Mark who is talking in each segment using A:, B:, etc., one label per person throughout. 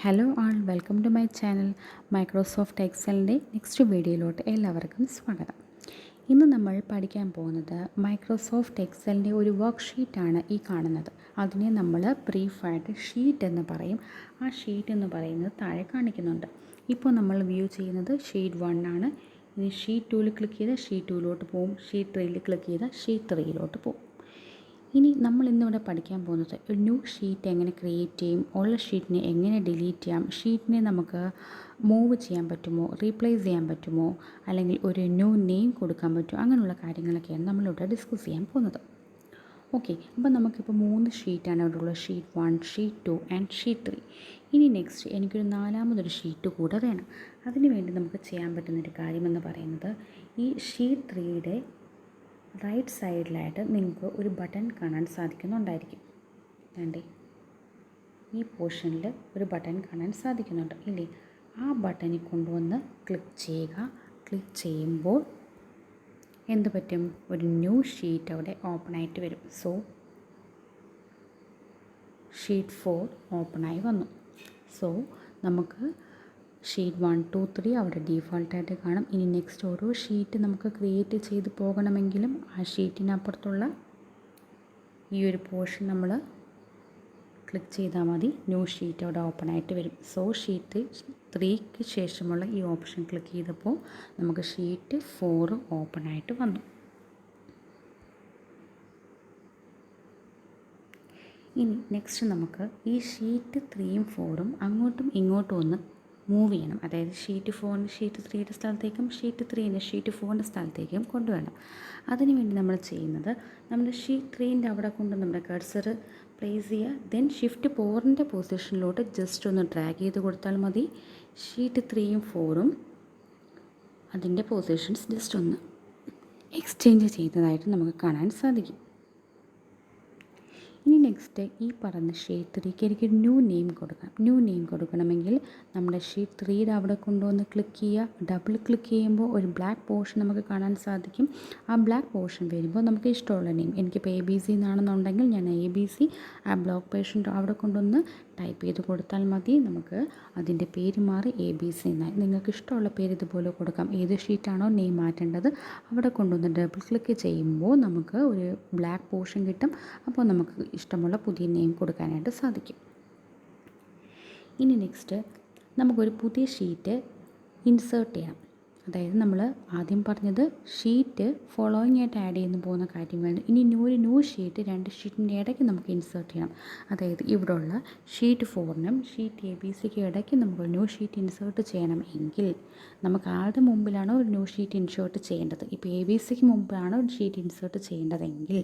A: Hello all welcome to my channel. Microsoft എക്സലിൻ്റെ next വീഡിയോയിലോട്ട് എല്ലാവർക്കും സ്വാഗതം. ഇന്ന് നമ്മൾ പഠിക്കാൻ പോകുന്നത് മൈക്രോസോഫ്റ്റ് എക്സലിൻ്റെ ഒരു വർക്ക്ഷീറ്റാണ് ഈ കാണുന്നത്. അതിനെ നമ്മൾ ബ്രീഫായിട്ട് ഷീറ്റ് എന്ന് പറയും. ആ ഷീറ്റ് എന്ന് പറയുന്നത് താഴെ കാണിക്കുന്നുണ്ട്. ഇപ്പോൾ നമ്മൾ വ്യൂ ചെയ്യുന്നത് ഷീറ്റ് 1 ആണ്. ഇനി ഷീറ്റ് 2 ക്ലിക്ക് ചെയ്താൽ ഷീറ്റ് 2 പോകും. ഷീറ്റ് 3 ക്ലിക്ക് ചെയ്താൽ ഷീറ്റ് 3 പോകും. ഇനി നമ്മൾ ഇന്നിവിടെ പഠിക്കാൻ പോകുന്നത് ഒരു ന്യൂ ഷീറ്റ് എങ്ങനെ ക്രിയേറ്റ് ചെയ്യും, ഉള്ള ഷീറ്റിനെ എങ്ങനെ ഡിലീറ്റ് ചെയ്യാം, ഷീറ്റിനെ നമുക്ക് മൂവ് ചെയ്യാൻ പറ്റുമോ, റീപ്ലേസ് ചെയ്യാൻ പറ്റുമോ, അല്ലെങ്കിൽ ഒരു ന്യൂ നെയിം കൊടുക്കാൻ പറ്റുമോ, അങ്ങനെയുള്ള കാര്യങ്ങളൊക്കെയാണ് നമ്മളിവിടെ ഡിസ്കസ് ചെയ്യാൻ പോകുന്നത്. ഓക്കെ, അപ്പോൾ നമുക്കിപ്പോൾ 3 ഷീറ്റാണ് ഇവിടെ ഉള്ളത്. Sheet 1, sheet 2 and sheet 3. ഇനി നെക്സ്റ്റ് എനിക്കൊരു 4മതൊരു ഷീറ്റ് കൂടെ വേണം. അതിന് വേണ്ടി നമുക്ക് ചെയ്യാൻ പറ്റുന്നൊരു കാര്യമെന്ന് പറയുന്നത്, ഈ ഷീറ്റ് 3യുടെ റൈറ്റ് സൈഡിലായിട്ട് നിങ്ങൾക്ക് ഒരു ബട്ടൺ കാണാൻ സാധിക്കുന്നുണ്ടായിരിക്കും. വേണ്ടേ, ഈ പോർഷനിൽ ഒരു ബട്ടൺ കാണാൻ സാധിക്കുന്നുണ്ട് ഇല്ലേ? ആ ബട്ടണിൽ കൊണ്ടുവന്ന് ക്ലിക്ക് ചെയ്യുക. ക്ലിക്ക് ചെയ്യുമ്പോൾ എന്ത് പറ്റും? ഒരു ന്യൂ ഷീറ്റ് അവിടെ ഓപ്പൺ ആയിട്ട് വരും. സോ ഷീറ്റ് 4 ഓപ്പണായി വന്നു. സോ നമുക്ക് ഷീറ്റ് 1, 2, 3 അവിടെ ഡീഫോൾട്ടായിട്ട് കാണും. ഇനി നെക്സ്റ്റ് ഓരോ ഷീറ്റ് നമുക്ക് ക്രിയേറ്റ് ചെയ്ത് പോകണമെങ്കിലും ആ ഷീറ്റിനപ്പുറത്തുള്ള ഈ ഒരു പോർഷൻ നമ്മൾ ക്ലിക്ക് ചെയ്താൽ മതി. ന്യൂ ഷീറ്റ് അവിടെ ഓപ്പൺ ആയിട്ട് വരും. സോ ഷീറ്റ് 3ക്ക് ശേഷമുള്ള ഈ ഓപ്ഷൻ ക്ലിക്ക് ചെയ്തപ്പോൾ നമുക്ക് ഷീറ്റ് 4 ഓപ്പൺ ആയിട്ട് വന്നു. ഇനി നെക്സ്റ്റ് നമുക്ക് ഈ ഷീറ്റ് 3ഉം 4ഉം അങ്ങോട്ടും ഇങ്ങോട്ടും ഒന്ന് മൂവ് ചെയ്യണം. അതായത് ഷീറ്റ് 4 ഷീറ്റ് 3യുടെ സ്ഥലത്തേക്കും ഷീറ്റ് 3 ഷീറ്റ് 4ൻ്റെ സ്ഥലത്തേക്കും കൊണ്ടുവരണം. അതിനുവേണ്ടി നമ്മൾ ചെയ്യുന്നത്, നമ്മുടെ ഷീറ്റ് 3ൻ്റെ അവിടെ കൊണ്ട് നമ്മുടെ കഴ്സർ പ്ലേസ് ചെയ്യുക. ദെൻ ഷിഫ്റ്റ് 4ൻ്റെ പൊസിഷനിലോട്ട് ജസ്റ്റ് ഒന്ന് ഡ്രാഗ് ചെയ്ത് കൊടുത്താൽ മതി. ഷീറ്റ് 3ഉം 4ഉം അതിൻ്റെ പൊസിഷൻസ് ജസ്റ്റ് ഒന്ന് എക്സ്ചേഞ്ച് ചെയ്തതായിട്ട് നമുക്ക് കാണാൻ സാധിക്കും. ഇനി നെക്സ്റ്റ് ഈ പറഞ്ഞ ഷീറ്റ് 3ക്ക് എനിക്ക് ന്യൂ നെയിം കൊടുക്കാം. ന്യൂ നെയിം കൊടുക്കണമെങ്കിൽ നമ്മുടെ ഷീറ്റ് 3യുടെ അവിടെ കൊണ്ടുവന്ന് ക്ലിക്ക് ചെയ്യുക. ഡബിൾ ക്ലിക്ക് ചെയ്യുമ്പോൾ ഒരു ബ്ലാക്ക് പോർഷൻ നമുക്ക് കാണാൻ സാധിക്കും. ആ ബ്ലാക്ക് പോർഷൻ വരുമ്പോൾ നമുക്ക് ഇഷ്ടമുള്ള നെയിം, എനിക്കിപ്പോൾ ABC എന്നാണെന്നുണ്ടെങ്കിൽ ഞാൻ ABC ആ ബ്ലാക്ക് പോർഷൻ അവിടെ കൊണ്ടുവന്ന് ടൈപ്പ് ചെയ്ത് കൊടുത്താൽ മതി. നമുക്ക് അതിൻ്റെ പേര് മാറി ABC എന്നായി. നിങ്ങൾക്ക് ഇഷ്ടമുള്ള പേര് ഇതുപോലെ കൊടുക്കാം. ഏത് ഷീറ്റാണോ നെയിം മാറ്റേണ്ടത് അവിടെ കൊണ്ടുവന്ന് ഡബിൾ ക്ലിക്ക് ചെയ്യുമ്പോൾ നമുക്ക് ഒരു ബ്ലാക്ക് പോർഷൻ കിട്ടും. അപ്പോൾ നമുക്ക് ഇഷ്ടമുള്ള പുതിയ നെയിം കൊടുക്കാനായിട്ട് സാധിക്കും. ഇനി നെക്സ്റ്റ് നമുക്കൊരു പുതിയ ഷീറ്റ് ഇൻസേർട്ട് ചെയ്യാം. അതായത് നമ്മൾ ആദ്യം പറഞ്ഞത് ഷീറ്റ് ഫോളോയിങ് ആയിട്ട് ആഡ് ചെയ്യുന്ന പോകുന്ന കാര്യമാണ്. ഇനി ഒരു ന്യൂ ഷീറ്റ് 2 ഷീറ്റിൻ്റെ ഇടയ്ക്ക് നമുക്ക് ഇൻസേർട്ട് ചെയ്യണം. അതായത് ഇവിടെയുള്ള ഷീറ്റ് 4നും ഷീറ്റ് ABCക്ക് ഇടയ്ക്ക് നമുക്ക് ന്യൂ ഷീറ്റ് ഇൻസേർട്ട് ചെയ്യണം എങ്കിൽ നമുക്ക് ആരുടെ മുമ്പിലാണോ ഒരു ന്യൂ ഷീറ്റ് ഇൻസേർട്ട് ചെയ്യേണ്ടത്, ഇപ്പോൾ ABCക്ക് മുമ്പാണ് ഒരു ഷീറ്റ് ഇൻസേർട്ട് ചെയ്യേണ്ടതെങ്കിൽ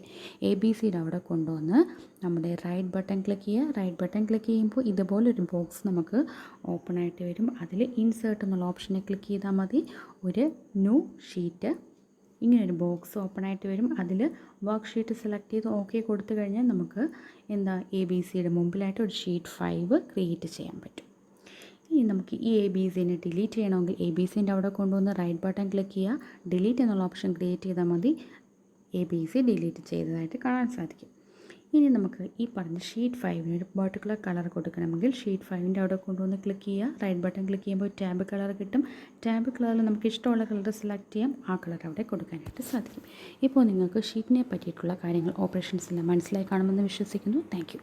A: ABCയുടെ അവിടെ കൊണ്ടുവന്ന് നമ്മുടെ റൈറ്റ് ബട്ടൺ ക്ലിക്ക് ചെയ്യുക. റൈറ്റ് ബട്ടൺ ക്ലിക്ക് ചെയ്യുമ്പോൾ ഇതുപോലൊരു ബോക്സ് നമുക്ക് ഓപ്പൺ ആയിട്ട് വരും. അതിൽ ഇൻസേർട്ട് എന്നുള്ള ഓപ്ഷനെ ക്ലിക്ക് ചെയ്താൽ മതി. ഒരു ന്യൂ ഷീറ്റ് ഇങ്ങനൊരു ബോക്സ് ഓപ്പൺ ആയിട്ട് വരും. അതിൽ വർക്ക് ഷീറ്റ് സെലക്ട് ചെയ്ത് ഓക്കെ കൊടുത്തു കഴിഞ്ഞാൽ നമുക്ക് ABCയുടെ മുമ്പിലായിട്ട് ഒരു ഷീറ്റ് 5 ക്രിയേറ്റ് ചെയ്യാൻ പറ്റും. ഇനി നമുക്ക് ഈ ABCനെ ഡിലീറ്റ് ചെയ്യണമെങ്കിൽ ABCൻ്റെ അവിടെ കൊണ്ടുവന്ന് റൈറ്റ് ബട്ടൺ ക്ലിക്ക് ചെയ്യുക. ഡിലീറ്റ് എന്നുള്ള ഓപ്ഷൻ ക്രിയേറ്റ് ചെയ്താൽ മതി. ABC ഡിലീറ്റ് ചെയ്തതായിട്ട് കാണാൻ സാധിക്കും. ഇനി നമുക്ക് ഈ പറഞ്ഞ ഷീറ്റ് 5ന് ഒരു പർട്ടിക്കുലർ കളർ കൊടുക്കണമെങ്കിൽ ഷീറ്റ് 5ൻ്റെ അവിടെ കൊണ്ടുവന്ന് ക്ലിക്ക് ചെയ്യുക. റൈറ്റ് ബട്ടൺ ക്ലിക്ക് ചെയ്യുമ്പോൾ ടാബ് കളർ കിട്ടും. ടാബ് കളറിൽ നമുക്ക് ഇഷ്ടമുള്ള കളർ സെലക്ട് ചെയ്യാം. ആ കളർ അവിടെ കൊടുക്കാനായിട്ട് സാധിക്കും. ഇപ്പോൾ നിങ്ങൾക്ക് ഷീറ്റിനെ പറ്റിയിട്ടുള്ള കാര്യങ്ങൾ, ഓപ്പറേഷൻസ് എല്ലാം മനസ്സിലായി കാണുമെന്ന് വിശ്വസിക്കുന്നു. Thank you.